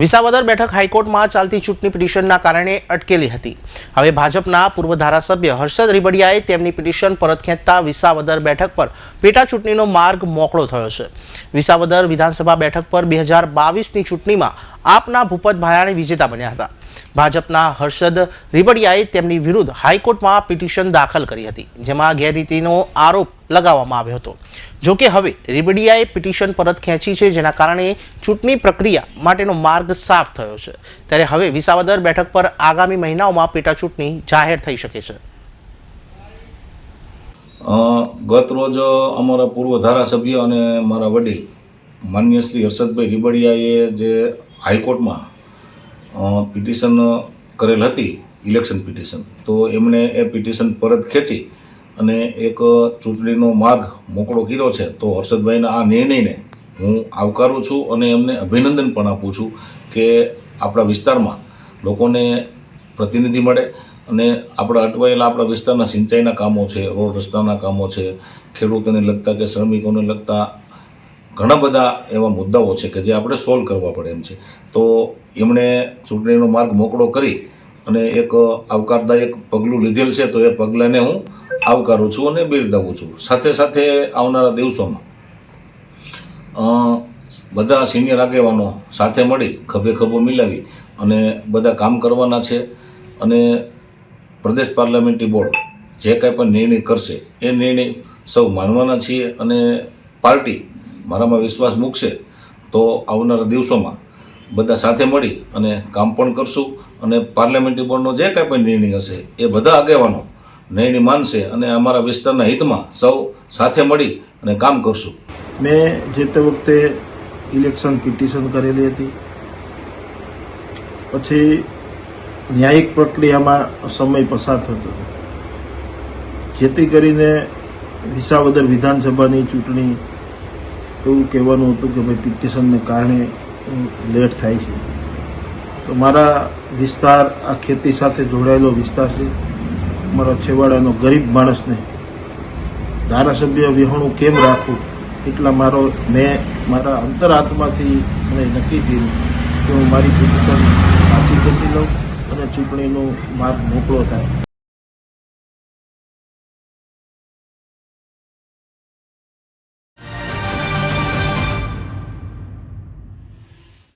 વિસાવદર બેઠક હાઈકોર્ટમાં ચાલતી ચૂંટણી પિટિશનના કારણે અટકેલી હતી। હવે ભાજપના પૂર્વ ધારાસભ્ય હર્ષદ રીબડિયાએ તેમની પિટિશન પરત ખેંચતા વિસાવદર બેઠક પર પેટા ચૂંટણીનો માર્ગ મોકળો થયો છે। વિસાવદર વિધાનસભા બેઠક પર 2022ની ચૂંટણીમાં આપના ભૂપત ભાયાણી વિજેતા બન્યા હતા। ભાજપના હર્ષદ રીબડિયાએ તેમની વિરુદ્ધ હાઈકોર્ટમાં પિટિશન દાખલ કરી હતી, જેમાં ગેરરીતિનો આરોપ લગાવવામાં આવ્યો હતો। જો કે હવે રીબડિયાએ પિટિશન પરત ખેંચી છે, જેના કારણે ચૂંટણી પ્રક્રિયા માટેનો માર્ગ સાફ થયો છે। ત્યારે હવે વિસાવદર બેઠક પર આગામી મહિનાઓમાં પેટા ચૂંટણી જાહેર થઈ શકે છે। ગત રોજ અમારા પૂર્વ ધારાસભ્ય અને મારા વડીલ માનનીય શ્રી હર્ષદભાઈ રીબડિયાએ જે હાઈકોર્ટમાં પિટિશન કરેલ હતી, ઇલેક્શન પિટિશન, તો એમણે એ પિટિશન પરત ખેંચી અને એક ચૂંટણીનો માર્ગ મોકળો કર્યો છે। તો હર્ષદભાઈના આ નિર્ણયને હું આવકારું છું અને એમને અભિનંદન પણ આપું છું કે આપણા વિસ્તારમાં લોકોને પ્રતિનિધિ મળે અને આપણા અટવાયેલા આપણા વિસ્તારના સિંચાઈના કામો છે, રોડ રસ્તાના કામો છે, ખેડૂતોને લગતા કે શ્રમિકોને લગતા ઘણા બધા એવા મુદ્દાઓ છે કે જે આપણે સોલ્વ કરવા પડે એમ છે। તો એમણે ચૂંટણીનો માર્ગ મોકળો કરી અને એક આવકારદાયક પગલું લીધેલ છે, તો એ પગલાંને હું આવકારું છું અને બિરદાવું છું। સાથે સાથે આવનારા દિવસોમાં બધા સિનિયર આગેવાનો સાથે મળી ખભે ખભો મિલાવી અને બધા કામ કરવાના છે અને પ્રદેશ પાર્લામેન્ટરી બોર્ડ જે કાંઈ પણ નિર્ણય કરશે એ નિર્ણય સૌ માનવાના છીએ અને પાર્ટી મારામાં વિશ્વાસ મૂકશે તો આવનારા દિવસોમાં બધા સાથે મળી અને કામ પણ કરશું અને પાર્લામેન્ટરી બોર્ડનો જે કાંઈ પણ નિર્ણય હશે એ બધા આગેવાનો નિર્ણય માનશે અને અમારા વિસ્તારના હિતમાં સૌ સાથે મળી અને કામ કરશું। મેં જે તે વખતે ઇલેક્શન પિટિશન કરેલી હતી, પછી ન્યાયિક પ્રક્રિયામાં સમય પસાર થતો હતો, જેથી કરીને વિસાવદર વિધાનસભાની ચૂંટણી એવું કહેવાનું હતું કે ભાઈ પિટિશનને કારણે લેટ થાય છે। તો મારા વિસ્તાર આ ખેતી સાથે જોડાયેલો વિસ્તાર છે। મારા છેવાડાનો ગરીબ માણસને ધારાસભ્ય વિહોણું કેમ રાખવું, એટલા મેં મારા અંતરાત્માથી મને નક્કી કર્યું કે હું મારી પિટિશન પાછી ખેંચી લઉં અને ચૂંટણીનો માર્ગ મોકળો થાય।